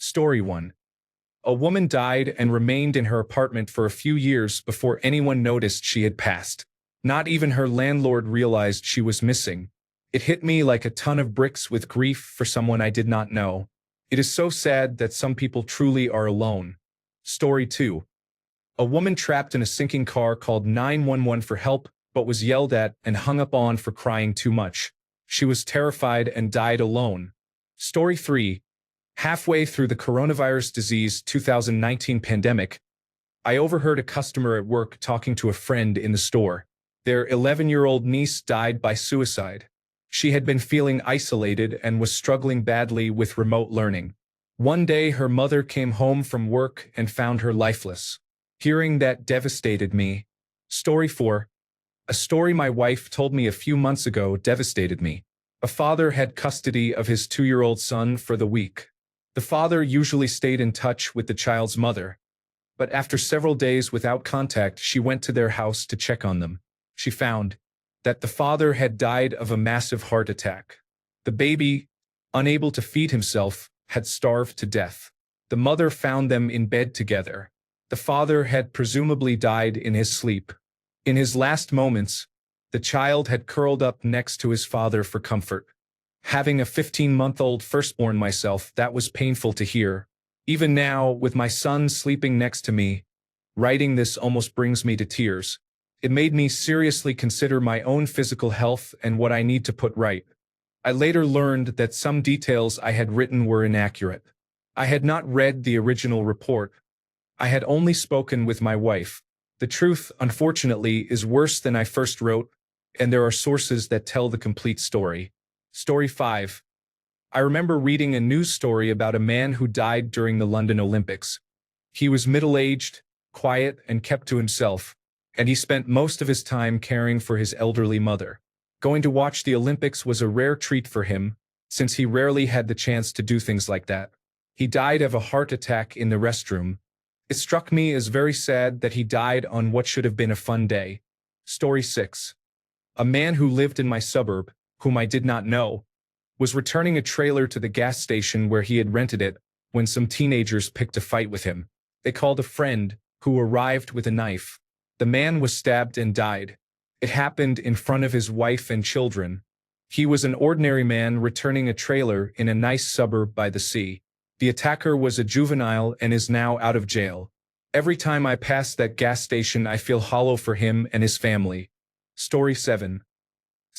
Story 1. A woman died and remained in her apartment for a few years before anyone noticed she had passed. Not even her landlord realized she was missing. It hit me like a ton of bricks with grief for someone I did not know. It is so sad that some people truly are alone. Story 2. A woman trapped in a sinking car called 911 for help, but was yelled at and hung up on for crying too much. She was terrified and died alone. Story 3. Halfway through the coronavirus disease 2019 pandemic, I overheard a customer at work talking to a friend in the store. Their 11-year-old niece died by suicide. She had been feeling isolated and was struggling badly with remote learning. One day, her mother came home from work and found her lifeless. Hearing that devastated me. Story 4. A story my wife told me a few months ago devastated me. A father had custody of his 2-year-old son for the week. The father usually stayed in touch with the child's mother, but after several days without contact, she went to their house to check on them. She found that the father had died of a massive heart attack. The baby, unable to feed himself, had starved to death. The mother found them in bed together. The father had presumably died in his sleep. In his last moments, the child had curled up next to his father for comfort. Having a 15-month-old firstborn myself, that was painful to hear. Even now, with my son sleeping next to me, writing this almost brings me to tears. It made me seriously consider my own physical health and what I need to put right. I later learned that some details I had written were inaccurate. I had not read the original report. I had only spoken with my wife. The truth, unfortunately, is worse than I first wrote, and there are sources that tell the complete story. Story 5. I remember reading a news story about a man who died during the London Olympics. He was middle-aged, quiet, and kept to himself, and he spent most of his time caring for his elderly mother. Going to watch the Olympics was a rare treat for him, since he rarely had the chance to do things like that. He died of a heart attack in the restroom. It struck me as very sad that he died on what should have been a fun day. Story 6. A man who lived in my suburb, whom I did not know, was returning a trailer to the gas station where he had rented it when some teenagers picked a fight with him. They called a friend, who arrived with a knife. The man was stabbed and died. It happened in front of his wife and children. He was an ordinary man returning a trailer in a nice suburb by the sea. The attacker was a juvenile and is now out of jail. Every time I pass that gas station, I feel hollow for him and his family. Story 7.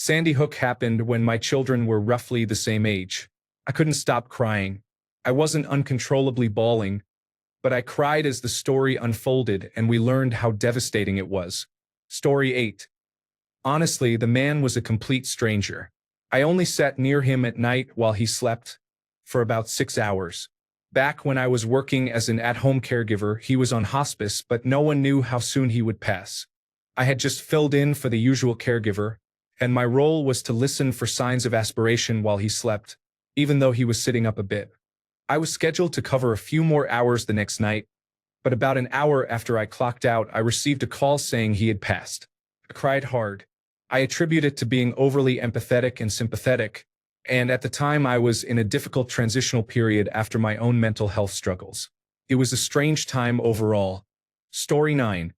Sandy Hook happened when my children were roughly the same age. I couldn't stop crying. I wasn't uncontrollably bawling, but I cried as the story unfolded and we learned how devastating it was. Story 8. Honestly, the man was a complete stranger. I only sat near him at night while he slept, for about 6 hours. Back when I was working as an at-home caregiver, he was on hospice, but no one knew how soon he would pass. I had just filled in for the usual caregiver, and my role was to listen for signs of aspiration while he slept, even though he was sitting up a bit. I was scheduled to cover a few more hours the next night, but about an hour after I clocked out, I received a call saying he had passed. I cried hard. I attribute it to being overly empathetic and sympathetic, and at the time I was in a difficult transitional period after my own mental health struggles. It was a strange time overall. Story 9.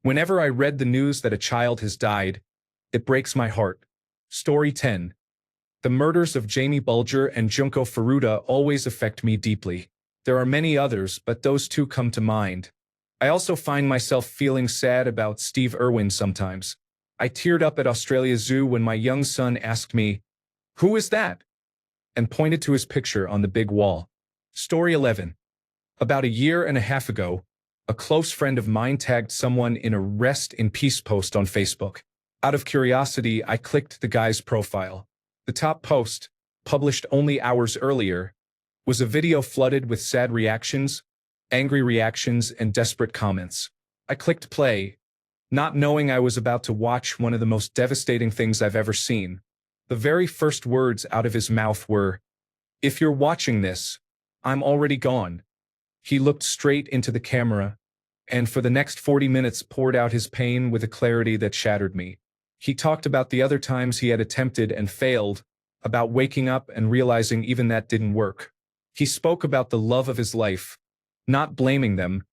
Whenever I read the news that a child has died, it breaks my heart. Story 10. The murders of Jamie Bulger and Junko Furuta always affect me deeply. There are many others, but those two come to mind. I also find myself feeling sad about Steve Irwin sometimes. I teared up at Australia Zoo when my young son asked me, "Who is that?" and pointed to his picture on the big wall. Story 11. About a year and a half ago, a close friend of mine tagged someone in a Rest in Peace post on Facebook. Out of curiosity, I clicked the guy's profile. The top post, published only hours earlier, was a video flooded with sad reactions, angry reactions, and desperate comments. I clicked play, not knowing I was about to watch one of the most devastating things I've ever seen. The very first words out of his mouth were, "If you're watching this, I'm already gone." He looked straight into the camera, and for the next 40 minutes poured out his pain with a clarity that shattered me. He talked about the other times he had attempted and failed, about waking up and realizing even that didn't work. He spoke about the love of his life, not blaming them,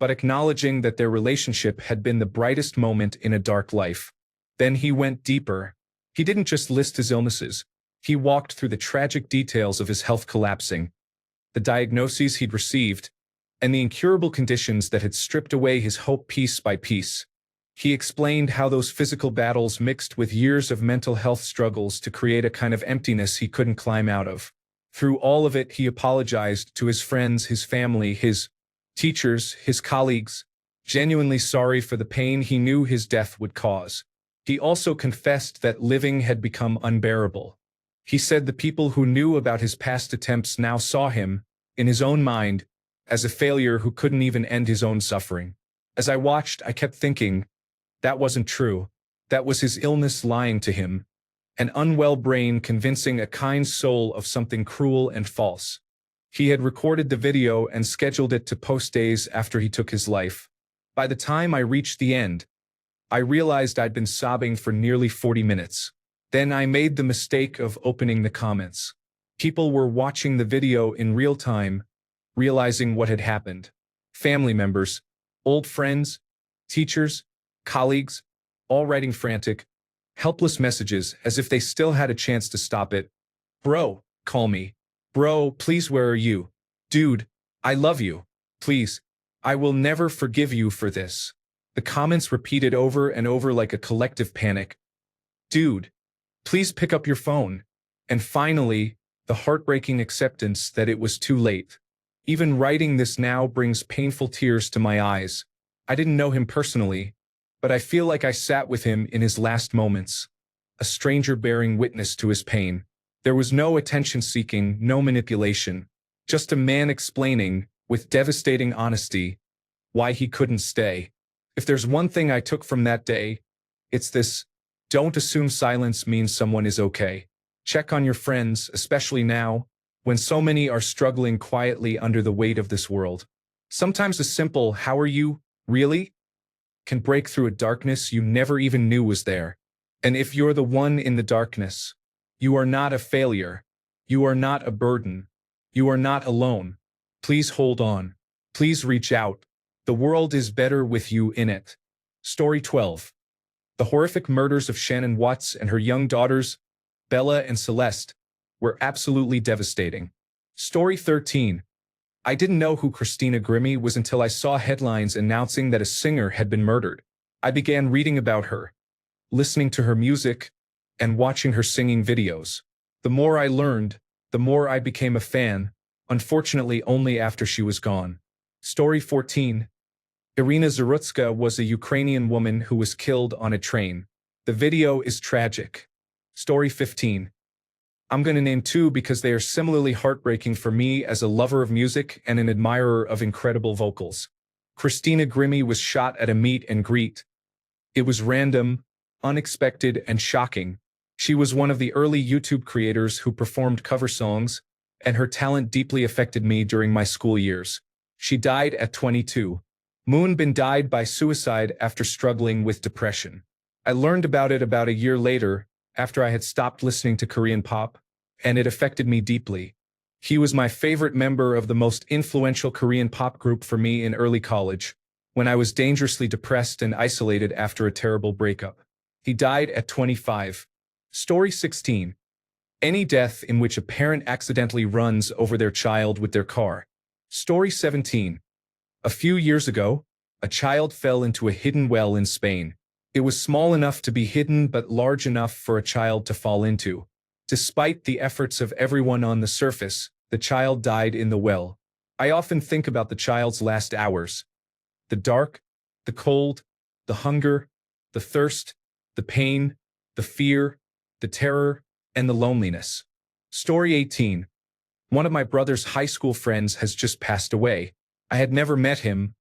but acknowledging that their relationship had been the brightest moment in a dark life. Then he went deeper. He didn't just list his illnesses. He walked through the tragic details of his health collapsing, the diagnoses he'd received, and the incurable conditions that had stripped away his hope piece by piece. He explained how those physical battles mixed with years of mental health struggles to create a kind of emptiness he couldn't climb out of. Through all of it, he apologized to his friends, his family, his teachers, his colleagues, genuinely sorry for the pain he knew his death would cause. He also confessed that living had become unbearable. He said the people who knew about his past attempts now saw him, in his own mind, as a failure who couldn't even end his own suffering. As I watched, I kept thinking, that wasn't true. That was his illness lying to him, an unwell brain convincing a kind soul of something cruel and false. He had recorded the video and scheduled it to post days after he took his life. By the time I reached the end, I realized I'd been sobbing for nearly 40 minutes. Then I made the mistake of opening the comments. People were watching the video in real time, realizing what had happened. Family members, old friends, teachers, colleagues, all writing frantic, helpless messages as if they still had a chance to stop it. Bro, call me. Bro, please, where are you? Dude, I love you. Please. I will never forgive you for this. The comments repeated over and over like a collective panic. Dude, please pick up your phone. And finally, the heartbreaking acceptance that it was too late. Even writing this now brings painful tears to my eyes. I didn't know him personally, but I feel like I sat with him in his last moments, a stranger bearing witness to his pain. There was no attention-seeking, no manipulation, just a man explaining, with devastating honesty, why he couldn't stay. If there's one thing I took from that day, it's this: don't assume silence means someone is okay. Check on your friends, especially now, when so many are struggling quietly under the weight of this world. Sometimes a simple "how are you, really?" can break through a darkness you never even knew was there. And if you're the one in the darkness, you are not a failure. You are not a burden. You are not alone. Please hold on. Please reach out. The world is better with you in it. Story 12. The horrific murders of Shannon Watts and her young daughters, Bella and Celeste, were absolutely devastating. Story 13. I didn't know who Christina Grimmie was until I saw headlines announcing that a singer had been murdered. I began reading about her, listening to her music, and watching her singing videos. The more I learned, the more I became a fan, unfortunately only after she was gone. Story 14. Irina Zarutska was a Ukrainian woman who was killed on a train. The video is tragic. Story 15. I'm going to name two because they are similarly heartbreaking for me as a lover of music and an admirer of incredible vocals. Christina Grimmie was shot at a meet and greet. It was random, unexpected, and shocking. She was one of the early YouTube creators who performed cover songs, and her talent deeply affected me during my school years. She died at 22. Moonbin died by suicide after struggling with depression. I learned about it about a year later, after I had stopped listening to Korean pop, and it affected me deeply. He was my favorite member of the most influential Korean pop group for me in early college, when I was dangerously depressed and isolated after a terrible breakup. He died at 25. Story 16. Any death in which a parent accidentally runs over their child with their car. Story 17. A few years ago, a child fell into a hidden well in Spain. It was small enough to be hidden but large enough for a child to fall into. Despite the efforts of everyone on the surface, the child died in the well. I often think about the child's last hours. The dark, the cold, the hunger, the thirst, the pain, the fear, the terror, and the loneliness. Story 18. One of my brother's high school friends has just passed away. I had never met him,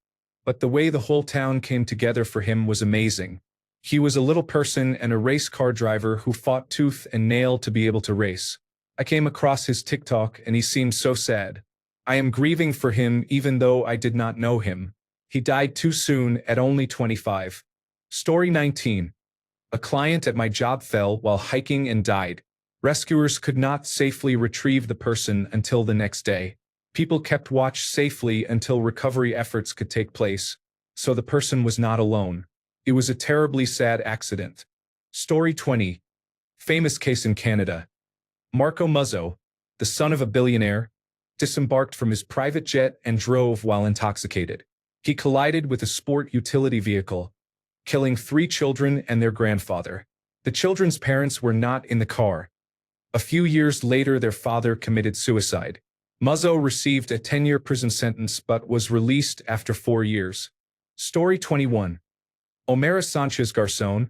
but the way the whole town came together for him was amazing. He was a little person and a race car driver who fought tooth and nail to be able to race. I came across his TikTok and he seemed so sad. I am grieving for him even though I did not know him. He died too soon at only 25. Story 19. A client at my job fell while hiking and died. Rescuers could not safely retrieve the person until the next day. People kept watch safely until recovery efforts could take place, so the person was not alone. It was a terribly sad accident. Story 20. Famous case in Canada. Marco Muzzo, the son of a billionaire, disembarked from his private jet and drove while intoxicated. He collided with a sport utility vehicle, killing 3 children and their grandfather. The children's parents were not in the car. A few years later, their father committed suicide. Muzzo received a 10-year prison sentence but was released after 4 years. Story 21. Omera Sanchez Garzón,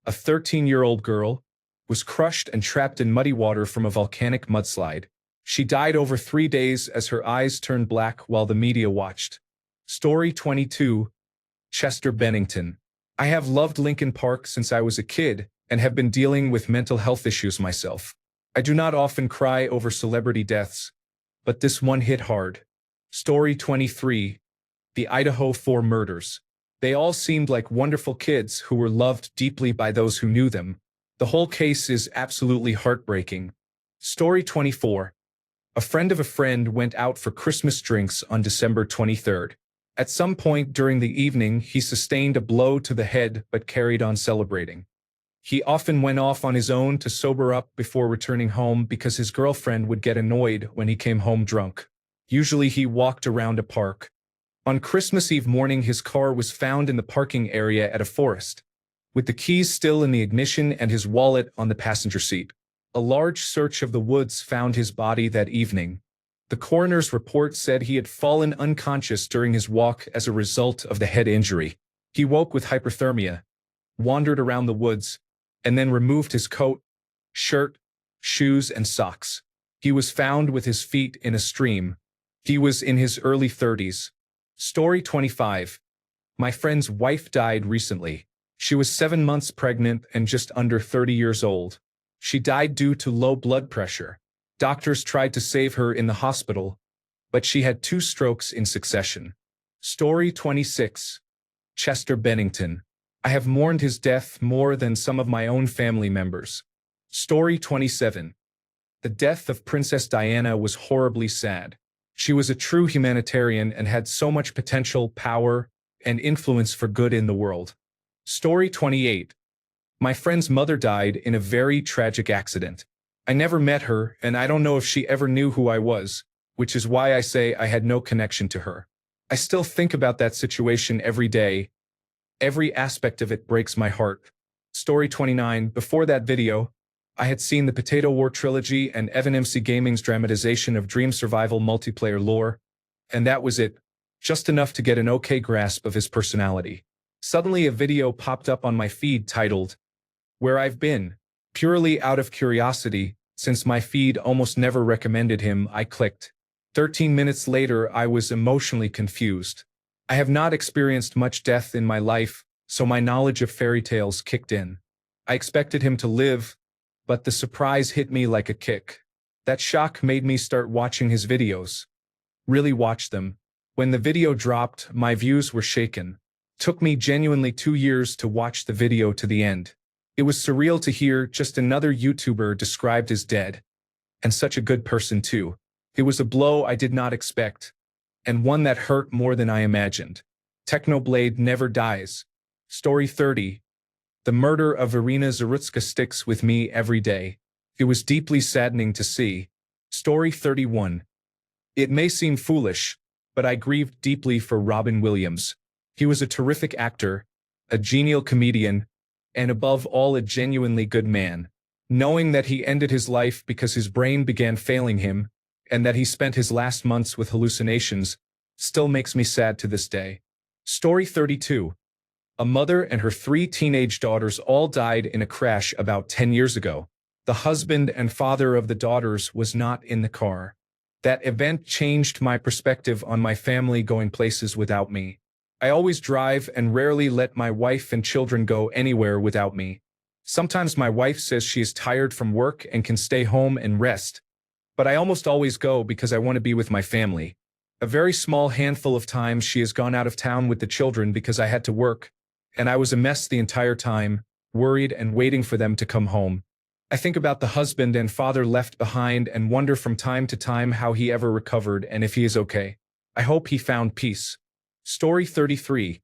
a 13-year-old girl, was crushed and trapped in muddy water from a volcanic mudslide. She died over 3 days as her eyes turned black while the media watched. Story 22. Chester Bennington. I have loved Linkin Park since I was a kid and have been dealing with mental health issues myself. I do not often cry over celebrity deaths, but this one hit hard. Story 23. The Idaho 4 murders. They all seemed like wonderful kids who were loved deeply by those who knew them. The whole case is absolutely heartbreaking. Story 24. A friend of a friend went out for Christmas drinks on December 23rd. At some point during the evening, he sustained a blow to the head but carried on celebrating. He often went off on his own to sober up before returning home because his girlfriend would get annoyed when he came home drunk. Usually he walked around a park. On Christmas Eve morning, his car was found in the parking area at a forest, with the keys still in the ignition and his wallet on the passenger seat. A large search of the woods found his body that evening. The coroner's report said he had fallen unconscious during his walk as a result of the head injury. He woke with hypothermia, wandered around the woods, and then removed his coat, shirt, shoes, and socks. He was found with his feet in a stream. He was in his early 30s. Story 25. My friend's wife died recently. She was 7 months pregnant and just under 30 years old. She died due to low blood pressure. Doctors tried to save her in the hospital, but she had 2 strokes in succession. Story 26. Chester Bennington. I have mourned his death more than some of my own family members. Story 27. The death of Princess Diana was horribly sad. She was a true humanitarian and had so much potential, power, and influence for good in the world. Story 28. My friend's mother died in a very tragic accident. I never met her, and I don't know if she ever knew who I was, which is why I say I had no connection to her. I still think about that situation every day. Every aspect of it breaks my heart. Story 29. Before that video, I had seen the Potato War trilogy and Evan MC Gaming's dramatization of Dream Survival multiplayer lore, and that was it, just enough to get an okay grasp of his personality. Suddenly a video popped up on my feed titled, Where I've Been. Purely out of curiosity, since my feed almost never recommended him, I clicked. 13 minutes later, I was emotionally confused. I have not experienced much death in my life, so my knowledge of fairy tales kicked in. I expected him to live, but the surprise hit me like a kick. That shock made me start watching his videos. Really watch them. When the video dropped, my views were shaken. Took me genuinely 2 years to watch the video to the end. It was surreal to hear just another YouTuber described as dead. And such a good person too. It was a blow I did not expect, and one that hurt more than I imagined. Technoblade never dies. Story 30. The murder of Irina Zarutska sticks with me every day. It was deeply saddening to see. Story 31. It may seem foolish, but I grieved deeply for Robin Williams. He was a terrific actor, a genial comedian, and above all a genuinely good man. Knowing that he ended his life because his brain began failing him, and that he spent his last months with hallucinations, still makes me sad to this day. Story 32. A mother and her 3 teenage daughters all died in a crash about 10 years ago. The husband and father of the daughters was not in the car. That event changed my perspective on my family going places without me. I always drive and rarely let my wife and children go anywhere without me. Sometimes my wife says she is tired from work and can stay home and rest, but I almost always go because I want to be with my family. A very small handful of times she has gone out of town with the children because I had to work, and I was a mess the entire time, worried and waiting for them to come home. I think about the husband and father left behind and wonder from time to time how he ever recovered and if he is okay. I hope he found peace. Story 33.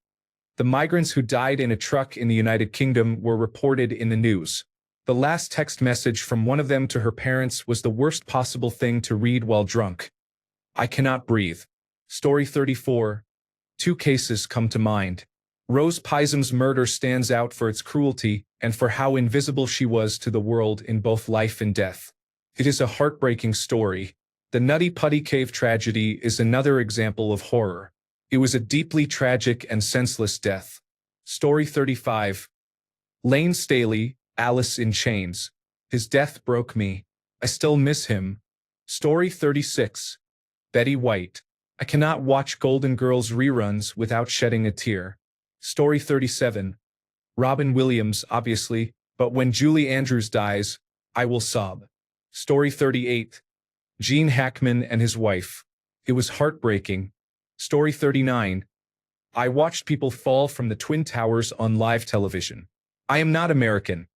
The migrants who died in a truck in the United Kingdom were reported in the news. The last text message from one of them to her parents was the worst possible thing to read while drunk. I cannot breathe. Story 34. Two cases come to mind. Rose Pisom's murder stands out for its cruelty and for how invisible she was to the world in both life and death. It is a heartbreaking story. The Nutty Putty Cave tragedy is another example of horror. It was a deeply tragic and senseless death. Story 35. Lane Staley, Alice in Chains. His death broke me. I still miss him. Story 36. Betty White. I cannot watch Golden Girls reruns without shedding a tear. Story 37. Robin Williams, obviously, but when Julie Andrews dies, I will sob. Story 38. Gene Hackman and his wife. It was heartbreaking. Story 39. I watched people fall from the Twin Towers on live television. I am not American.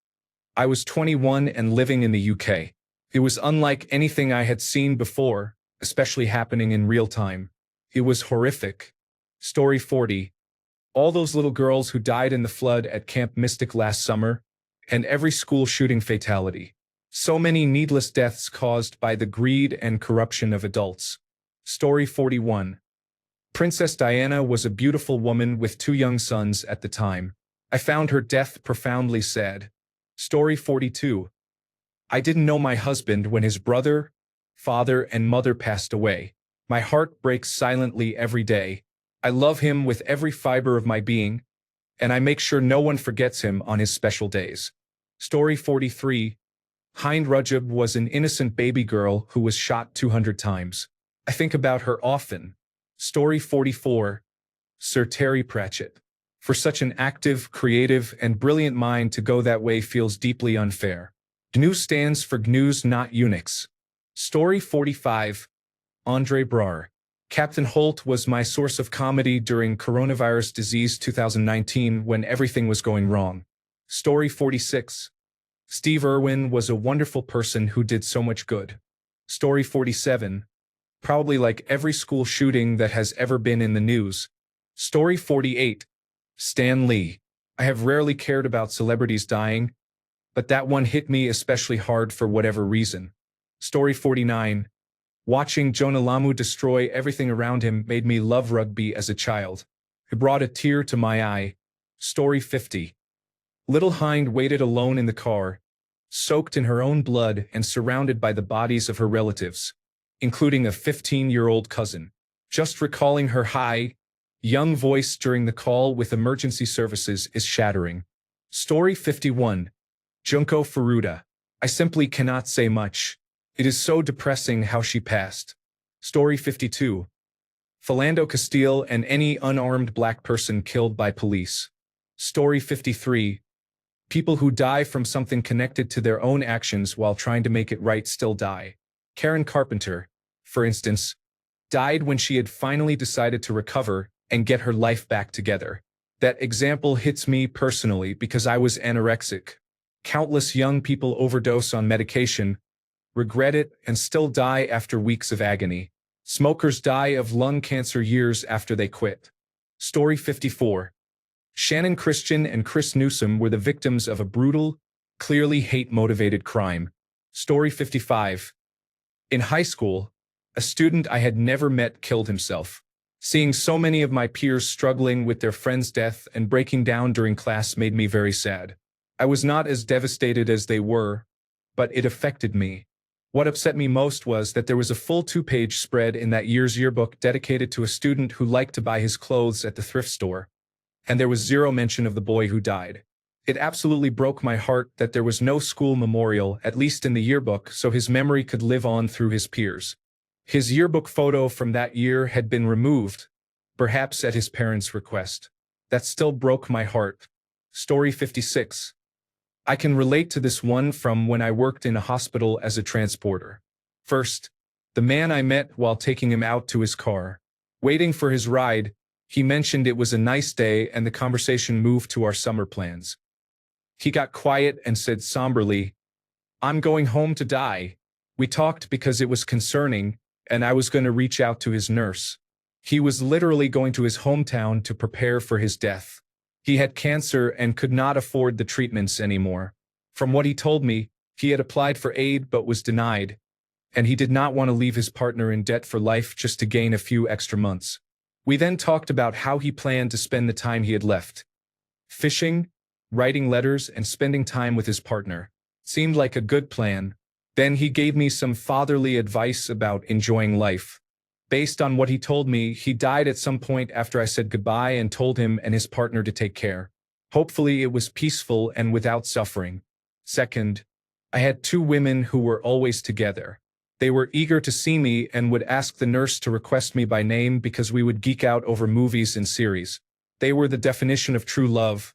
I was 21 and living in the UK. It was unlike anything I had seen before, especially happening in real time. It was horrific. Story 40. All those little girls who died in the flood at Camp Mystic last summer, and every school shooting fatality. So many needless deaths caused by the greed and corruption of adults. Story 41. Princess Diana was a beautiful woman with 2 young sons at the time. I found her death profoundly sad. Story 42. I didn't know my husband when his brother, father, and mother passed away. My heart breaks silently every day. I love him with every fiber of my being, and I make sure no one forgets him on his special days. Story 43. Hind Rajab was an innocent baby girl who was shot 200 times. I think about her often. Story 44. Sir Terry Pratchett. For such an active, creative, and brilliant mind to go that way feels deeply unfair. GNU stands for GNUs Not Unix. Story 45. Andre Braugher. Captain Holt was my source of comedy during coronavirus disease 2019 when everything was going wrong. Story 46. Steve Irwin was a wonderful person who did so much good. Story 47. Probably like every school shooting that has ever been in the news. Story 48. Stan Lee. I have rarely cared about celebrities dying, but that one hit me especially hard for whatever reason. Story 49. Watching Jonah Lamu destroy everything around him made me love rugby as a child. It brought a tear to my eye. Story 50. Little Hind waited alone in the car, soaked in her own blood and surrounded by the bodies of her relatives, including a 15-year-old cousin. Just recalling her high, young voice during the call with emergency services is shattering. Story 51. Junko Furuta. I simply cannot say much. It is so depressing how she passed. Story 52. Philando Castile and any unarmed black person killed by police. Story 53. People who die from something connected to their own actions while trying to make it right still die. Karen Carpenter, for instance, died when she had finally decided to recover and get her life back together. That example hits me personally because I was anorexic. Countless young people overdose on medication, regret it, and still die after weeks of agony. Smokers die of lung cancer years after they quit. Story 54. Shannon Christian and Chris Newsom were the victims of a brutal, clearly hate-motivated crime. Story 55. In high school, a student I had never met killed himself. Seeing so many of my peers struggling with their friend's death and breaking down during class made me very sad. I was not as devastated as they were, but it affected me. What upset me most was that there was a full 2-page spread in that year's yearbook dedicated to a student who liked to buy his clothes at the thrift store, and there was zero mention of the boy who died. It absolutely broke my heart that there was no school memorial, at least in the yearbook, so his memory could live on through his peers. His yearbook photo from that year had been removed, perhaps at his parents' request. That still broke my heart. Story 56. I can relate to this one from when I worked in a hospital as a transporter. First, the man I met while taking him out to his car. Waiting for his ride, he mentioned it was a nice day and the conversation moved to our summer plans. He got quiet and said somberly, I'm going home to die. We talked because it was concerning, and I was going to reach out to his nurse. He was literally going to his hometown to prepare for his death. He had cancer and could not afford the treatments anymore. From what he told me, he had applied for aid but was denied, and he did not want to leave his partner in debt for life just to gain a few extra months. We then talked about how he planned to spend the time he had left. Fishing, writing letters, and spending time with his partner. Seemed like a good plan. Then he gave me some fatherly advice about enjoying life. Based on what he told me, he died at some point after I said goodbye and told him and his partner to take care. Hopefully it was peaceful and without suffering. Second, I had two women who were always together. They were eager to see me and would ask the nurse to request me by name because we would geek out over movies and series. They were the definition of true love.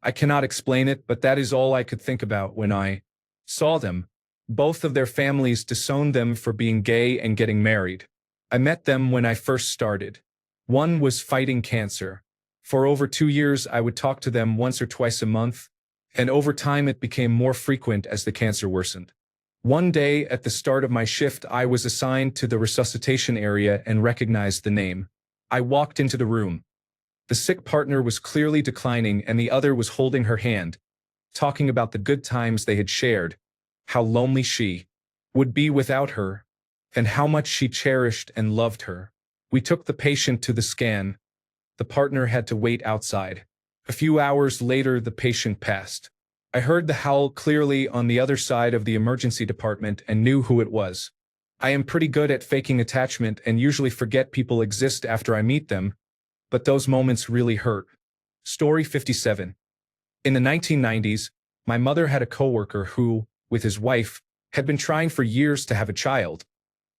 I cannot explain it, but that is all I could think about when I saw them. Both of their families disowned them for being gay and getting married. I met them when I first started. One was fighting cancer. For over 2 years, I would talk to them once or twice a month, and over time it became more frequent as the cancer worsened. One day, at the start of my shift, I was assigned to the resuscitation area and recognized the name. I walked into the room. The sick partner was clearly declining and the other was holding her hand, talking about the good times they had shared, how lonely she would be without her, and how much she cherished and loved her. We took the patient to the scan. The partner had to wait outside. A few hours later, the patient passed. I heard the howl clearly on the other side of the emergency department and knew who it was. I am pretty good at faking attachment and usually forget people exist after I meet them, but those moments really hurt. Story 57. In the 1990s, my mother had a coworker who, with his wife, had been trying for years to have a child,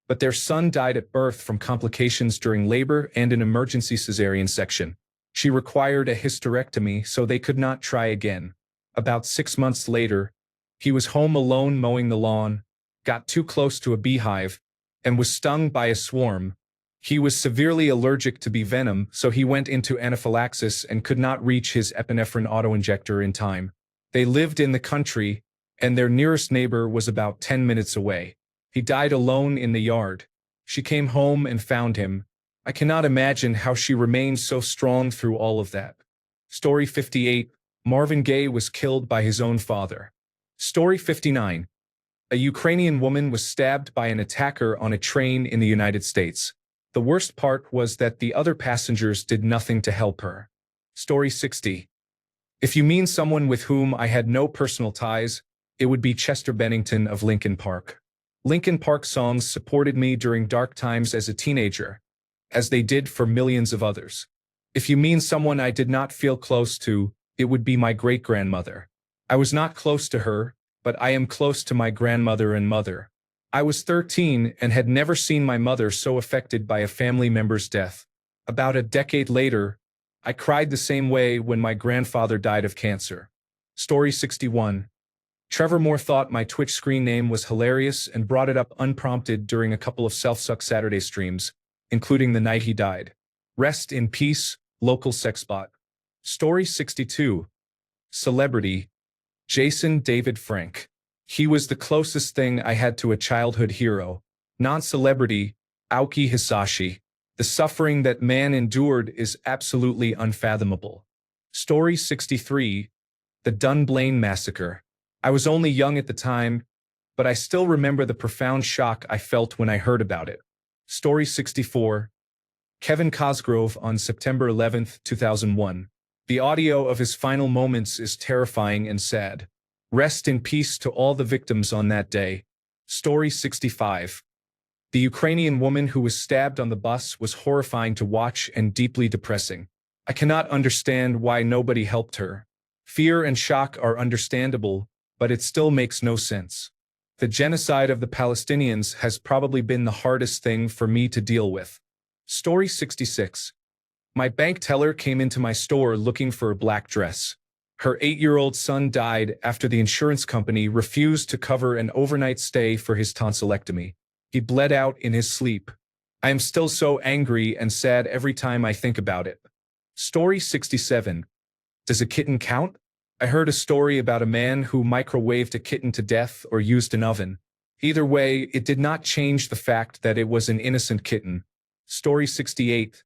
but their son died at birth from complications during labor and an emergency cesarean section. She required a hysterectomy so they could not try again. About 6 months later, he was home alone mowing the lawn, got too close to a beehive, and was stung by a swarm. He was severely allergic to bee venom, so he went into anaphylaxis and could not reach his epinephrine autoinjector in time. They lived in the country, and their nearest neighbor was about 10 minutes away. He died alone in the yard. She came home and found him. I cannot imagine how she remained so strong through all of that. Story 58. Marvin Gaye was killed by his own father. Story 59. A Ukrainian woman was stabbed by an attacker on a train in the United States. The worst part was that the other passengers did nothing to help her. Story 60. If you mean someone with whom I had no personal ties, it would be Chester Bennington of Linkin Park. Linkin Park songs supported me during dark times as a teenager, as they did for millions of others. If you mean someone I did not feel close to, it would be my great-grandmother. I was not close to her, but I am close to my grandmother and mother. I was 13 and had never seen my mother so affected by a family member's death. About a decade later, I cried the same way when my grandfather died of cancer. Story 61. Trevor Moore thought my Twitch screen name was hilarious and brought it up unprompted during a couple of Self-Suck Saturday streams, including the night he died. Rest in peace, local sex bot. Story 62. Celebrity. Jason David Frank. He was the closest thing I had to a childhood hero. Non-celebrity. Aoki Hisashi. The suffering that man endured is absolutely unfathomable. Story 63. The Dunblane Massacre. I was only young at the time, but I still remember the profound shock I felt when I heard about it. Story 64. Kevin Cosgrove on September 11, 2001. The audio of his final moments is terrifying and sad. Rest in peace to all the victims on that day. Story 65. The Ukrainian woman who was stabbed on the bus was horrifying to watch and deeply depressing. I cannot understand why nobody helped her. Fear and shock are understandable, but it still makes no sense. The genocide of the Palestinians has probably been the hardest thing for me to deal with. Story 66. My bank teller came into my store looking for a black dress. Her 8-year-old son died after the insurance company refused to cover an overnight stay for his tonsillectomy. He bled out in his sleep. I am still so angry and sad every time I think about it. Story 67. Does a kitten count? I heard a story about a man who microwaved a kitten to death or used an oven. Either way, it did not change the fact that it was an innocent kitten. Story 68.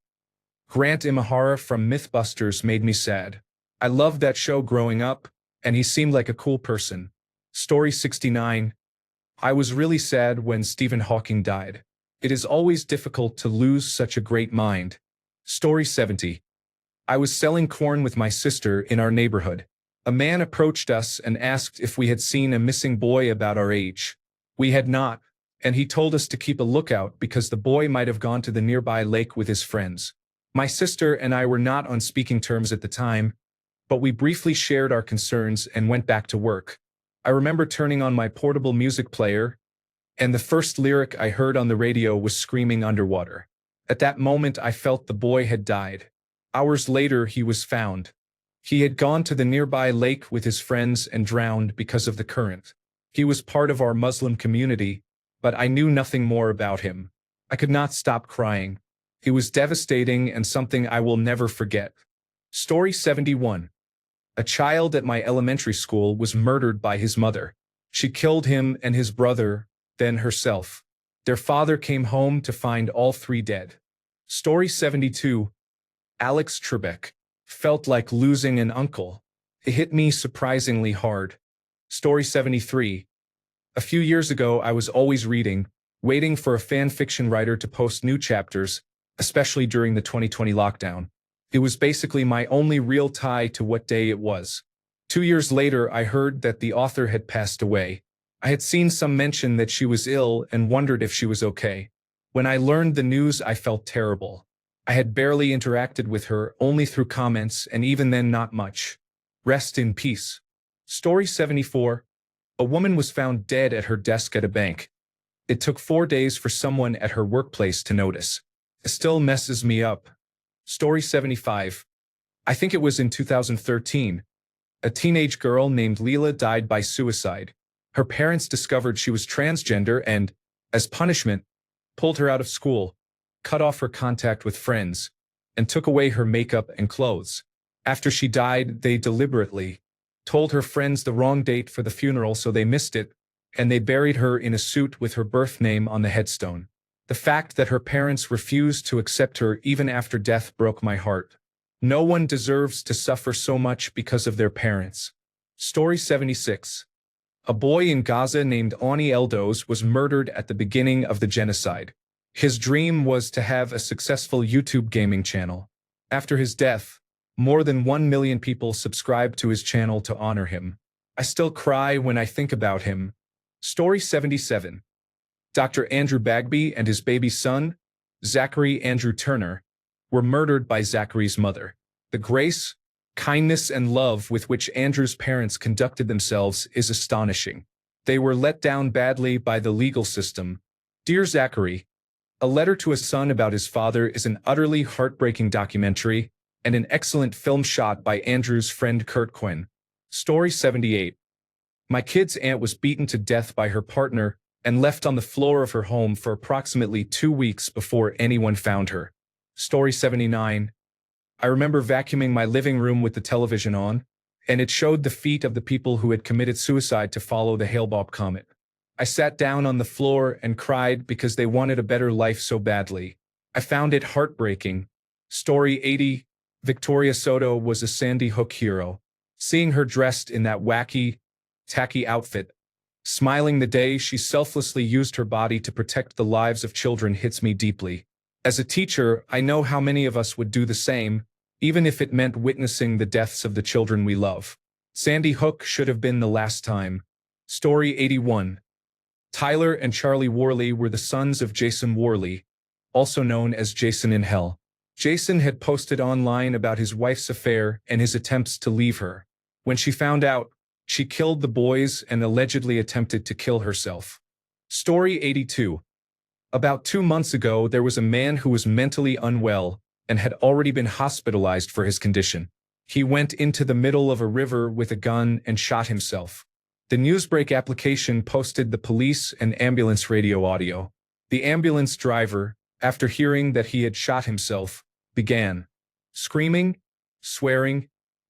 Grant Imahara from Mythbusters made me sad. I loved that show growing up, and he seemed like a cool person. Story 69. I was really sad when Stephen Hawking died. It is always difficult to lose such a great mind. Story 70. I was selling corn with my sister in our neighborhood. A man approached us and asked if we had seen a missing boy about our age. We had not, and he told us to keep a lookout because the boy might have gone to the nearby lake with his friends. My sister and I were not on speaking terms at the time, but we briefly shared our concerns and went back to work. I remember turning on my portable music player, and the first lyric I heard on the radio was "Screaming Underwater." At that moment, I felt the boy had died. Hours later, he was found. He had gone to the nearby lake with his friends and drowned because of the current. He was part of our Muslim community, but I knew nothing more about him. I could not stop crying. It was devastating and something I will never forget. Story 71. A child at my elementary school was murdered by his mother. She killed him and his brother, then herself. Their father came home to find all three dead. Story 72. Alex Trebek. Felt like losing an uncle. It hit me surprisingly hard. Story 73. A few years ago, I was always reading, waiting for a fan fiction writer to post new chapters, especially during the 2020 lockdown. It was basically my only real tie to what day it was. 2 years later, I heard that the author had passed away. I had seen some mention that she was ill and wondered if she was okay. When I learned the news, I felt terrible. I had barely interacted with her, only through comments, and even then not much. Rest in peace. Story 74. A woman was found dead at her desk at a bank. It took 4 days for someone at her workplace to notice. It still messes me up. Story 75. I think it was in 2013. A teenage girl named Leela died by suicide. Her parents discovered she was transgender and, as punishment, pulled her out of school, cut off her contact with friends, and took away her makeup and clothes. After she died, they deliberately told her friends the wrong date for the funeral so they missed it, and they buried her in a suit with her birth name on the headstone. The fact that her parents refused to accept her even after death broke my heart. No one deserves to suffer so much because of their parents. Story 76. A boy in Gaza named Ani Eldoz was murdered at the beginning of the genocide. His dream was to have a successful YouTube gaming channel. After his death, more than 1 million people subscribed to his channel to honor him. I still cry when I think about him. Story 77. Dr. Andrew Bagby and his baby son, Zachary Andrew Turner, were murdered by Zachary's mother. The grace, kindness, and love with which Andrew's parents conducted themselves is astonishing. They were let down badly by the legal system. Dear Zachary, A Letter to a Son About His Father is an utterly heartbreaking documentary and an excellent film shot by Andrew's friend Kurt Quinn. Story 78. My kid's aunt was beaten to death by her partner and left on the floor of her home for approximately 2 weeks before anyone found her. Story 79. I remember vacuuming my living room with the television on, and it showed the feet of the people who had committed suicide to follow the Hale-Bopp comet. I sat down on the floor and cried because they wanted a better life so badly. I found it heartbreaking. Story 80. Victoria Soto was a Sandy Hook hero. Seeing her dressed in that wacky, tacky outfit, smiling the day she selflessly used her body to protect the lives of children hits me deeply. As a teacher, I know how many of us would do the same, even if it meant witnessing the deaths of the children we love. Sandy Hook should have been the last time. Story 81. Tyler and Charlie Worley were the sons of Jason Worley, also known as Jason in Hell. Jason had posted online about his wife's affair and his attempts to leave her. When she found out, she killed the boys and allegedly attempted to kill herself. Story 82. About 2 months ago, there was a man who was mentally unwell and had already been hospitalized for his condition. He went into the middle of a river with a gun and shot himself. The Newsbreak application posted the police and ambulance radio audio. The ambulance driver, after hearing that he had shot himself, began screaming, swearing,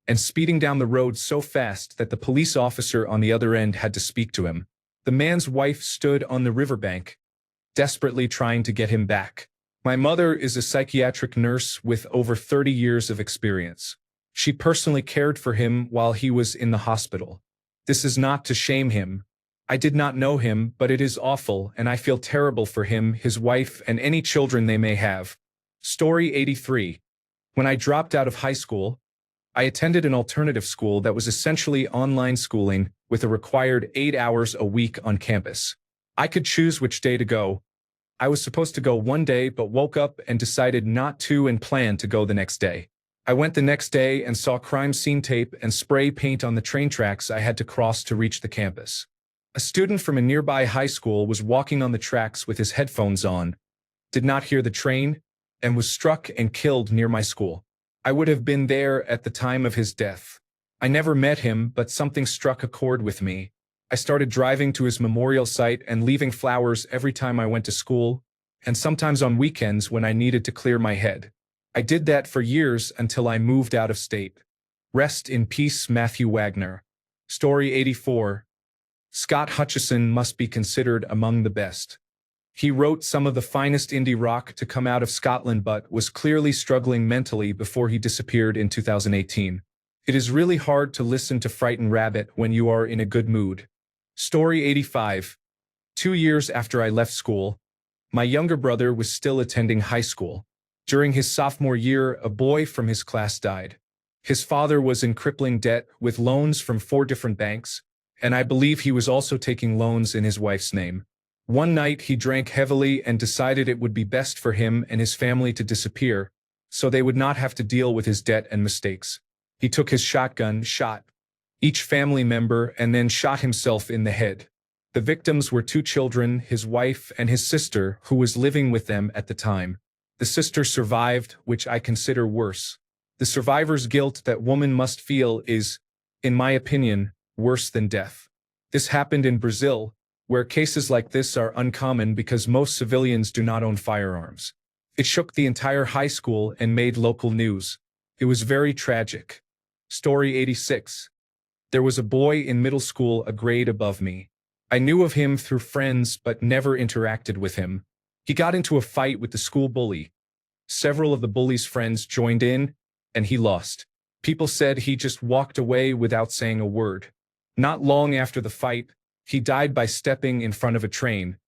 and speeding down the road so fast that the police officer on the other end had to speak to him. The man's wife stood on the riverbank, desperately trying to get him back. My mother is a psychiatric nurse with over 30 years of experience. She personally cared for him while he was in the hospital. This is not to shame him. I did not know him, but it is awful, and I feel terrible for him, his wife, and any children they may have. Story 83. When I dropped out of high school, I attended an alternative school that was essentially online schooling with a required 8 hours a week on campus. I could choose which day to go. I was supposed to go one day but woke up and decided not to and planned to go the next day. I went the next day and saw crime scene tape and spray paint on the train tracks I had to cross to reach the campus. A student from a nearby high school was walking on the tracks with his headphones on, did not hear the train, and was struck and killed near my school. I would have been there at the time of his death. I never met him, but something struck a chord with me. I started driving to his memorial site and leaving flowers every time I went to school, and sometimes on weekends when I needed to clear my head. I did that for years until I moved out of state. Rest in peace, Matthew Wagner. Story 84. Scott Hutchison must be considered among the best. He wrote some of the finest indie rock to come out of Scotland but was clearly struggling mentally before he disappeared in 2018. It is really hard to listen to Frightened Rabbit when you are in a good mood. Story 85. 2 years after I left school, my younger brother was still attending high school. During his sophomore year, a boy from his class died. His father was in crippling debt with loans from 4 different banks, and I believe he was also taking loans in his wife's name. One night he drank heavily and decided it would be best for him and his family to disappear, so they would not have to deal with his debt and mistakes. He took his shotgun, shot each family member, and then shot himself in the head. The victims were 2 children, his wife and his sister, who was living with them at the time. The sister survived, which I consider worse. The survivor's guilt that woman must feel is, in my opinion, worse than death. This happened in Brazil, where cases like this are uncommon because most civilians do not own firearms. It shook the entire high school and made local news. It was very tragic. Story 86. There was a boy in middle school a grade above me. I knew of him through friends but never interacted with him. He got into a fight with the school bully. Several of the bully's friends joined in, and he lost. People said he just walked away without saying a word. Not long after the fight, he died by stepping in front of a train.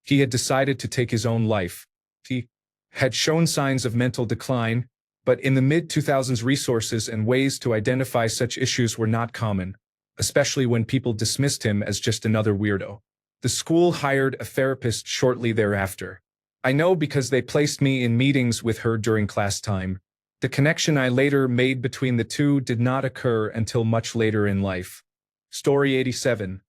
He had decided to take his own life. He had shown signs of mental decline, but in the mid-2000s resources and ways to identify such issues were not common, especially when people dismissed him as just another weirdo. The school hired a therapist shortly thereafter. I know because they placed me in meetings with her during class time. The connection I later made between the two did not occur until much later in life. Story 87.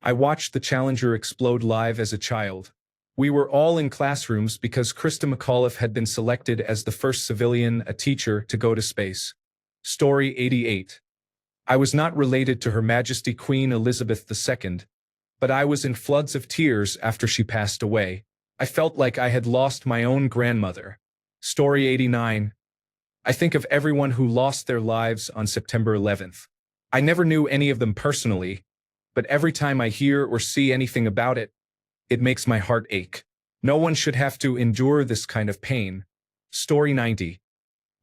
I watched the Challenger explode live as a child. We were all in classrooms because Krista McAuliffe had been selected as the first civilian, a teacher, to go to space. Story 88. I was not related to Her Majesty Queen Elizabeth II, but I was in floods of tears after she passed away. I felt like I had lost my own grandmother. Story 89. I think of everyone who lost their lives on September 11th. I never knew any of them personally, but every time I hear or see anything about it, it makes my heart ache. No one should have to endure this kind of pain. Story 90.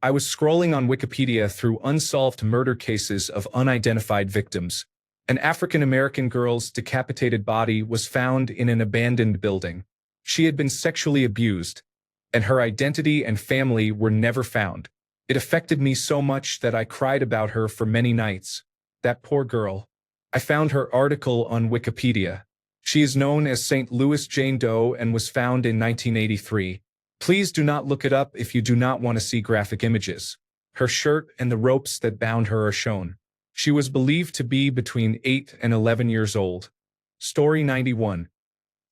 I was scrolling on Wikipedia through unsolved murder cases of unidentified victims. An African-American girl's decapitated body was found in an abandoned building. She had been sexually abused, and her identity and family were never found. It affected me so much that I cried about her for many nights. That poor girl. I found her article on Wikipedia. She is known as St. Louis Jane Doe and was found in 1983. Please do not look it up if you do not want to see graphic images. Her shirt and the ropes that bound her are shown. She was believed to be between 8 and 11 years old. Story 91.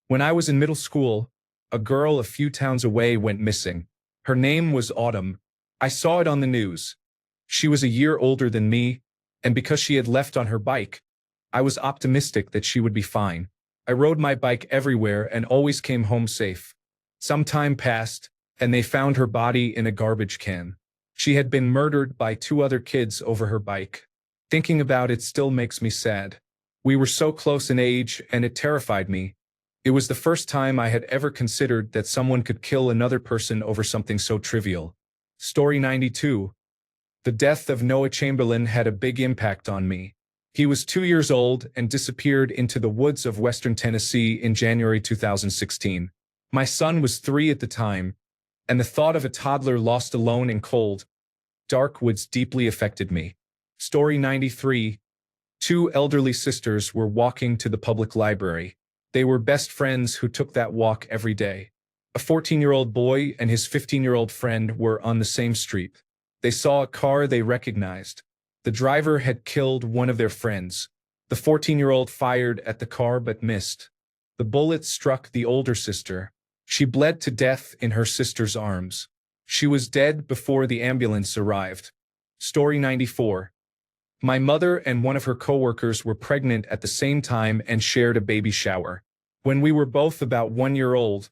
When I was in middle school, a girl a few towns away went missing. Her name was Autumn. I saw it on the news. She was a year older than me, and because she had left on her bike, I was optimistic that she would be fine. I rode my bike everywhere and always came home safe. Some time passed, and they found her body in a garbage can. She had been murdered by two other kids over her bike. Thinking about it still makes me sad. We were so close in age, and it terrified me. It was the first time I had ever considered that someone could kill another person over something so trivial. Story 92. The death of Noah Chamberlain had a big impact on me. He was 2 years old and disappeared into the woods of western Tennessee in January 2016. My son was 3 at the time, and the thought of a toddler lost alone in cold, dark woods deeply affected me. Story 93. Two elderly sisters were walking to the public library. They were best friends who took that walk every day. A 14-year-old boy and his 15-year-old friend were on the same street. They saw a car they recognized. The driver had killed one of their friends. The 14-year-old fired at the car but missed. The bullet struck the older sister. She bled to death in her sister's arms. She was dead before the ambulance arrived. Story 94. My mother and one of her coworkers were pregnant at the same time and shared a baby shower. When we were both about 1 year old,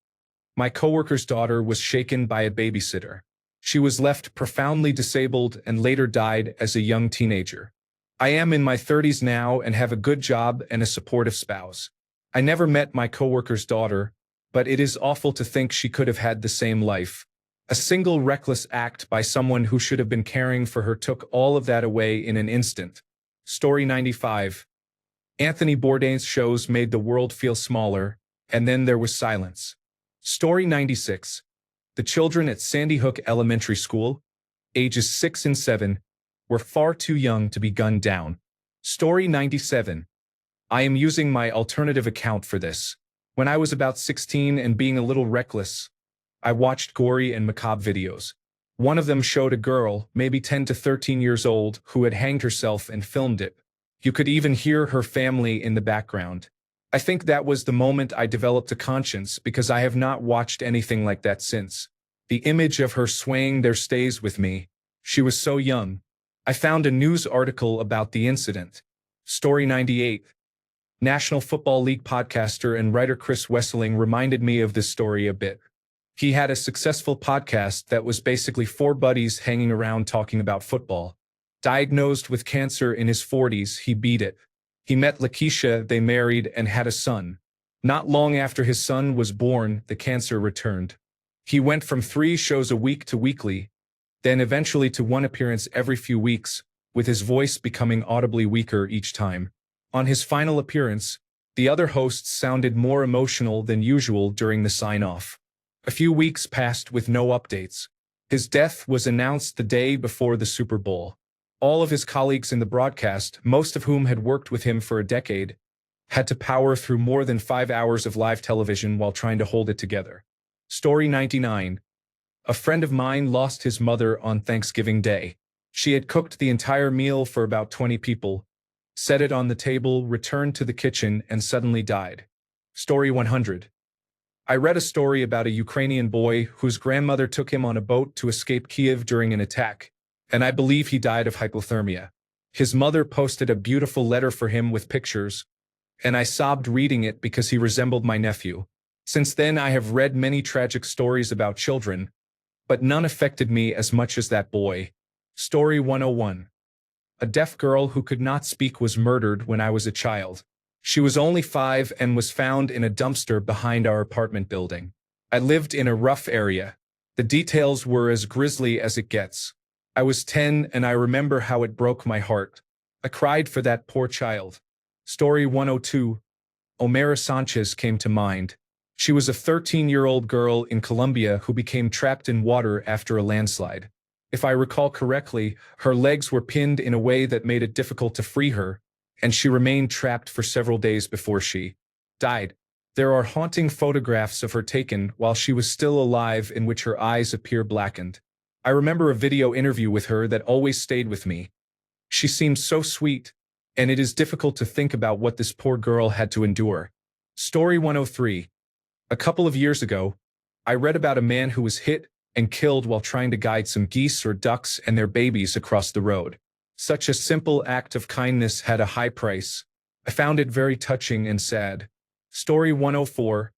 my coworker's daughter was shaken by a babysitter. She was left profoundly disabled and later died as a young teenager. I am in my 30s now and have a good job and a supportive spouse. I never met my coworker's daughter, but it is awful to think she could have had the same life. A single reckless act by someone who should have been caring for her took all of that away in an instant. Story 95. Anthony Bourdain's shows made the world feel smaller, and then there was silence. Story 96. The children at Sandy Hook Elementary School, ages 6 and 7, were far too young to be gunned down. Story 97. I am using my alternative account for this. When I was about 16 and being a little reckless, I watched gory and macabre videos. One of them showed a girl, maybe 10 to 13 years old, who had hanged herself and filmed it. You could even hear her family in the background. I think that was the moment I developed a conscience because I have not watched anything like that since. The image of her swaying there stays with me. She was so young. I found a news article about the incident. Story 98. National Football League podcaster and writer Chris Wesseling reminded me of this story a bit. He had a successful podcast that was basically 4 buddies hanging around talking about football. Diagnosed with cancer in his 40s, he beat it. He met Lakeisha, they married, and had a son. Not long after his son was born, the cancer returned. He went from 3 shows a week to weekly, then eventually to 1 appearance every few weeks, with his voice becoming audibly weaker each time. On his final appearance, the other hosts sounded more emotional than usual during the sign-off. A few weeks passed with no updates. His death was announced the day before the Super Bowl. All of his colleagues in the broadcast, most of whom had worked with him for a decade, had to power through more than 5 hours of live television while trying to hold it together. Story 99. A friend of mine lost his mother on Thanksgiving Day. She had cooked the entire meal for about 20 people, set it on the table, returned to the kitchen, and suddenly died. Story 100. I read a story about a Ukrainian boy whose grandmother took him on a boat to escape Kiev during an attack, and I believe he died of hypothermia. His mother posted a beautiful letter for him with pictures, and I sobbed reading it because he resembled my nephew. Since then, I have read many tragic stories about children, but none affected me as much as that boy. Story 101. A deaf girl who could not speak was murdered when I was a child. She was only 5 and was found in a dumpster behind our apartment building. I lived in a rough area. The details were as grisly as it gets. I was 10 and I remember how it broke my heart. I cried for that poor child. Story 102. Omera Sanchez came to mind. She was a 13-year-old girl in Colombia who became trapped in water after a landslide. If I recall correctly, her legs were pinned in a way that made it difficult to free her, and she remained trapped for several days before she died. There are haunting photographs of her taken while she was still alive in which her eyes appear blackened. I remember a video interview with her that always stayed with me. She seemed so sweet, and it is difficult to think about what this poor girl had to endure. Story 103. A couple of years ago, I read about a man who was hit and killed while trying to guide some geese or ducks and their babies across the road. Such a simple act of kindness had a high price. I found it very touching and sad. Story 104.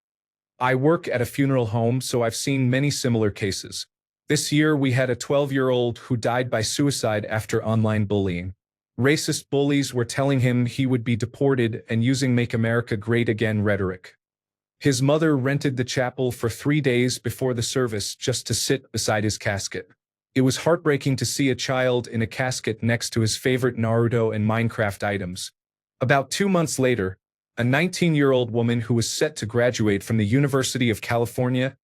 I work at a funeral home, so I've seen many similar cases. This year we had a 12-year-old who died by suicide after online bullying. Racist bullies were telling him he would be deported and using Make America Great Again rhetoric. His mother rented the chapel for 3 days before the service just to sit beside his casket. It was heartbreaking to see a child in a casket next to his favorite Naruto and Minecraft items. About 2 months later, a 19-year-old woman who was set to graduate from the University of California,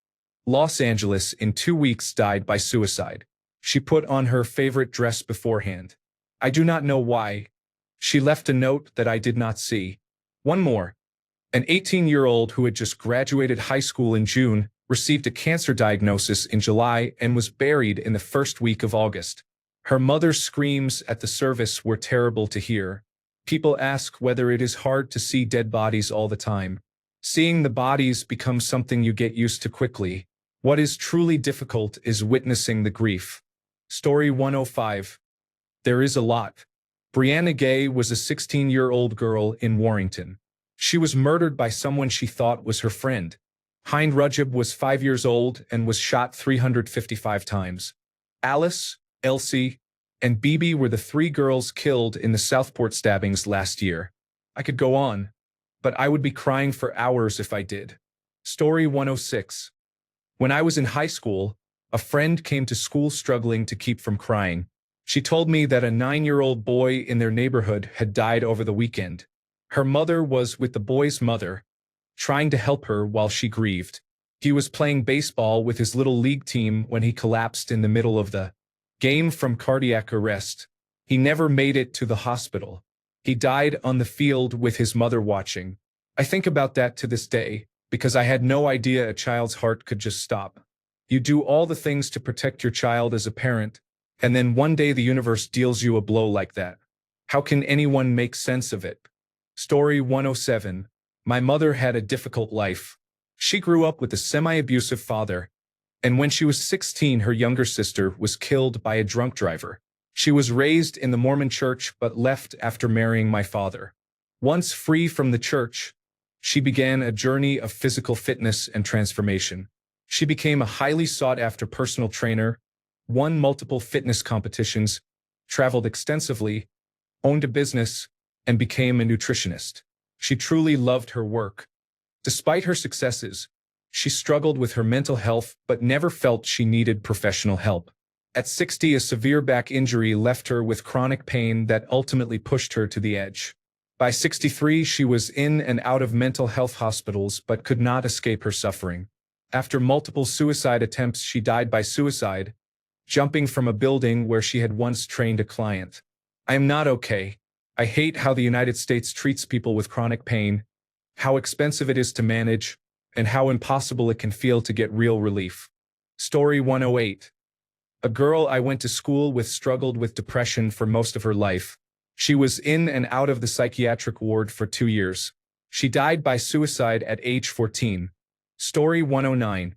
Los Angeles in 2 weeks died by suicide. She put on her favorite dress beforehand. I do not know why. She left a note that I did not see. One more. An 18-year-old who had just graduated high school in June received a cancer diagnosis in July and was buried in the first week of August. Her mother's screams at the service were terrible to hear. People ask whether it is hard to see dead bodies all the time. Seeing the bodies becomes something you get used to quickly. What is truly difficult is witnessing the grief. Story 105. There is a lot. Brianna Gay was a 16-year-old girl in Warrington. She was murdered by someone she thought was her friend. Hind Rajab was 5 years old and was shot 355 times. Alice, Elsie, and Bibi were the 3 girls killed in the Southport stabbings last year. I could go on, but I would be crying for hours if I did. Story 106. When I was in high school, a friend came to school struggling to keep from crying. She told me that a 9-year-old boy in their neighborhood had died over the weekend. Her mother was with the boy's mother, trying to help her while she grieved. He was playing baseball with his little league team when he collapsed in the middle of the game from cardiac arrest. He never made it to the hospital. He died on the field with his mother watching. I think about that to this day, because I had no idea a child's heart could just stop. You do all the things to protect your child as a parent, and then one day the universe deals you a blow like that. How can anyone make sense of it? Story 107. My mother had a difficult life. She grew up with a semi-abusive father, and when she was 16, her younger sister was killed by a drunk driver. She was raised in the Mormon church but left after marrying my father. Once free from the church, she began a journey of physical fitness and transformation. She became a highly sought-after personal trainer, won multiple fitness competitions, traveled extensively, owned a business, and became a nutritionist. She truly loved her work. Despite her successes, she struggled with her mental health but never felt she needed professional help. At 60, a severe back injury left her with chronic pain that ultimately pushed her to the edge. By 63, she was in and out of mental health hospitals but could not escape her suffering. After multiple suicide attempts, she died by suicide, jumping from a building where she had once trained a client. I am not okay. I hate how the United States treats people with chronic pain, how expensive it is to manage, and how impossible it can feel to get real relief. Story 108. A girl I went to school with struggled with depression for most of her life. She was in and out of the psychiatric ward for 2 years. She died by suicide at age 14. Story 109.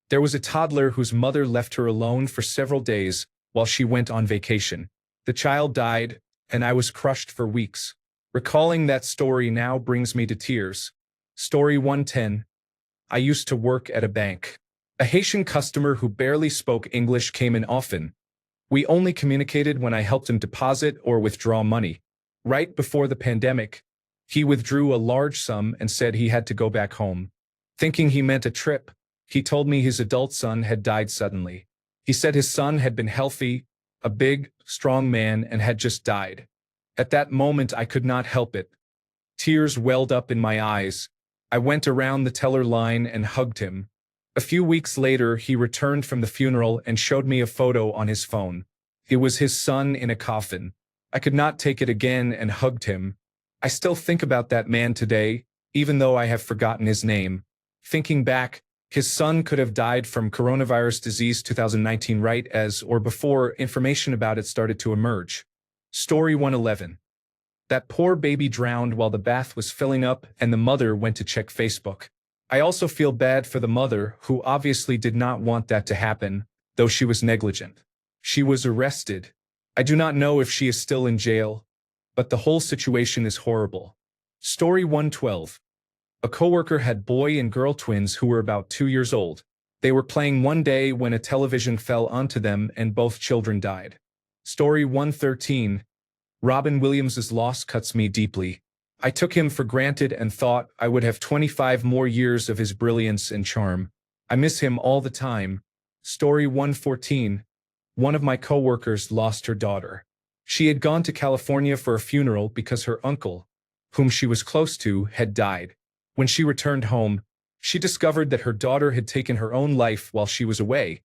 There was a toddler whose mother left her alone for several days while she went on vacation. The child died, and I was crushed for weeks. Recalling that story now brings me to tears. Story 110. I used to work at a bank. A Haitian customer who barely spoke English came in often. We only communicated when I helped him deposit or withdraw money. Right before the pandemic, he withdrew a large sum and said he had to go back home. Thinking he meant a trip, he told me his adult son had died suddenly. He said his son had been healthy, a big, strong man, and had just died. At that moment, I could not help it. Tears welled up in my eyes. I went around the teller line and hugged him. A few weeks later, he returned from the funeral and showed me a photo on his phone. It was his son in a coffin. I could not take it again and hugged him. I still think about that man today, even though I have forgotten his name. Thinking back, his son could have died from coronavirus disease 2019 right as or before information about it started to emerge. Story 111. That poor baby drowned while the bath was filling up and the mother went to check Facebook. I also feel bad for the mother, who obviously did not want that to happen, though she was negligent. She was arrested. I do not know if she is still in jail, but the whole situation is horrible. Story 112. A coworker had boy and girl twins who were about 2 years old. They were playing one day when a television fell onto them and both children died. Story 113. Robin Williams's loss cuts me deeply. I took him for granted and thought I would have 25 more years of his brilliance and charm. I miss him all the time. Story 114. One of my coworkers lost her daughter. She had gone to California for a funeral because her uncle, whom she was close to, had died. When she returned home, she discovered that her daughter had taken her own life while she was away.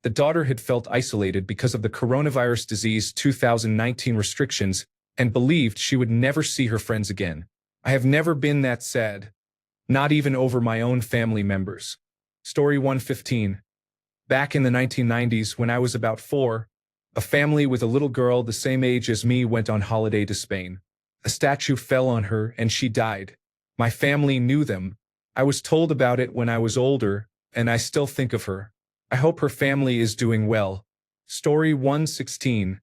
The daughter had felt isolated because of the coronavirus disease 2019 restrictions and believed she would never see her friends again. I have never been that sad, not even over my own family members. Story 115. Back in the 1990s, when I was about 4, a family with a little girl the same age as me went on holiday to Spain. A statue fell on her and she died. My family knew them. I was told about it when I was older, and I still think of her. I hope her family is doing well. Story 116.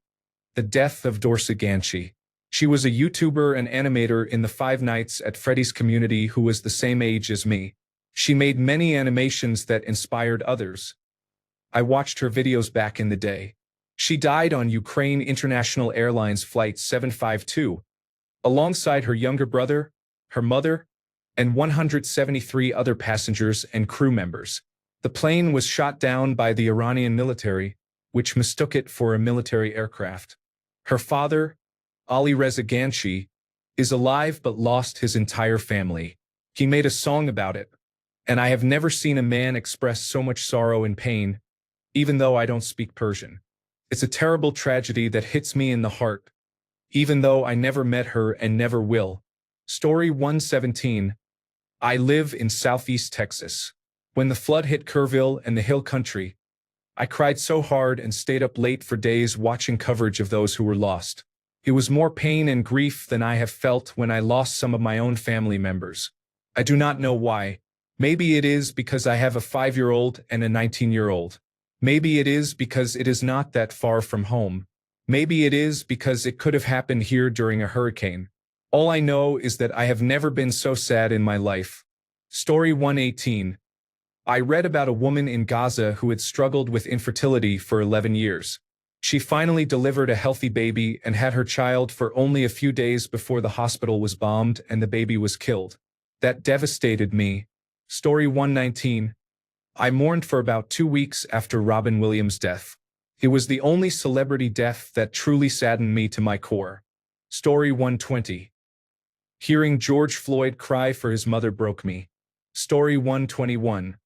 The death of Dorsa Ganchi. She was a YouTuber and animator in the Five Nights at Freddy's community who was the same age as me. She made many animations that inspired others. I watched her videos back in the day. She died on Ukraine International Airlines Flight 752, alongside her younger brother, her mother, and 173 other passengers and crew members. The plane was shot down by the Iranian military, which mistook it for a military aircraft. Her father, Ali Reza Ganchi, is alive but lost his entire family. He made a song about it, and I have never seen a man express so much sorrow and pain, even though I don't speak Persian. It's a terrible tragedy that hits me in the heart, even though I never met her and never will. Story 117. I live in Southeast Texas. When the flood hit Kerrville and the Hill Country, I cried so hard and stayed up late for days watching coverage of those who were lost. It was more pain and grief than I have felt when I lost some of my own family members. I do not know why. Maybe it is because I have a 5-year-old and a 19-year-old. Maybe it is because it is not that far from home. Maybe it is because it could have happened here during a hurricane. All I know is that I have never been so sad in my life. Story 118. I read about a woman in Gaza who had struggled with infertility for 11 years. She finally delivered a healthy baby and had her child for only a few days before the hospital was bombed and the baby was killed. That devastated me. Story 119. I mourned for about 2 weeks after Robin Williams' death. It was the only celebrity death that truly saddened me to my core. Story 120. Hearing George Floyd cry for his mother broke me. Story 121.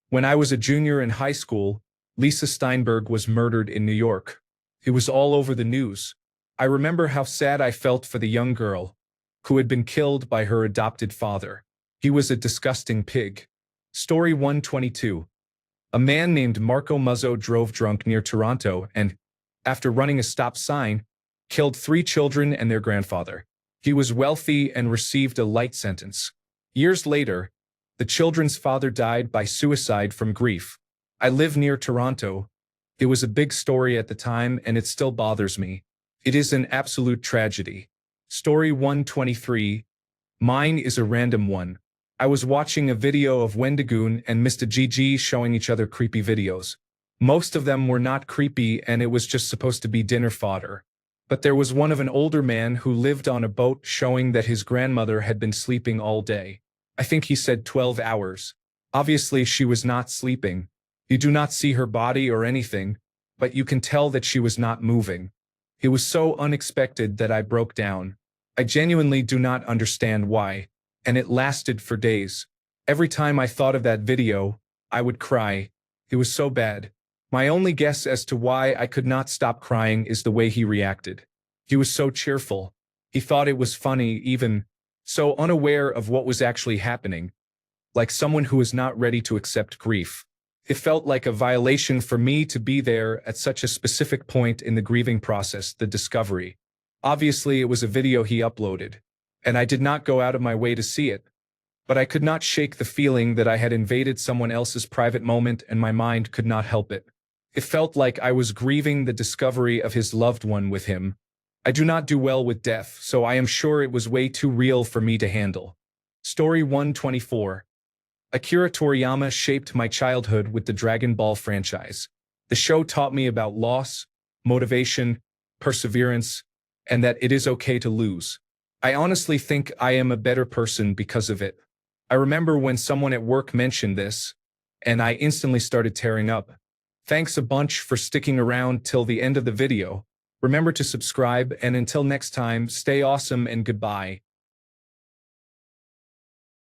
When I was a junior in high school, Lisa Steinberg was murdered in New York. It was all over the news. I remember how sad I felt for the young girl, who had been killed by her adopted father. He was a disgusting pig. Story 122. A man named Marco Muzzo drove drunk near Toronto and, after running a stop sign, killed 3 children and their grandfather. He was wealthy and received a light sentence. Years later, the children's father died by suicide from grief. I live near Toronto. It was a big story at the time and it still bothers me. It is an absolute tragedy. Story 123. Mine is a random one. I was watching a video of Wendigoon and Mr. GG showing each other creepy videos. Most of them were not creepy and it was just supposed to be dinner fodder. But there was one of an older man who lived on a boat showing that his grandmother had been sleeping all day. I think he said 12 hours. Obviously she was not sleeping. You do not see her body or anything, but you can tell that she was not moving. It was so unexpected that I broke down. I genuinely do not understand why, and it lasted for days. Every time I thought of that video, I would cry. It was so bad. My only guess as to why I could not stop crying is the way he reacted. He was so cheerful. He thought it was funny, even so unaware of what was actually happening, like someone who is not ready to accept grief. It felt like a violation for me to be there at such a specific point in the grieving process, the discovery. Obviously, it was a video he uploaded, and I did not go out of my way to see it. But I could not shake the feeling that I had invaded someone else's private moment and my mind could not help it. It felt like I was grieving the discovery of his loved one with him. I do not do well with death, so I am sure it was way too real for me to handle. Story 124. Akira Toriyama shaped my childhood with the Dragon Ball franchise. The show taught me about loss, motivation, perseverance, and that it is okay to lose. I honestly think I am a better person because of it. I remember when someone at work mentioned this, and I instantly started tearing up. Thanks a bunch for sticking around till the end of the video. Remember to subscribe, and until next time, stay awesome and goodbye.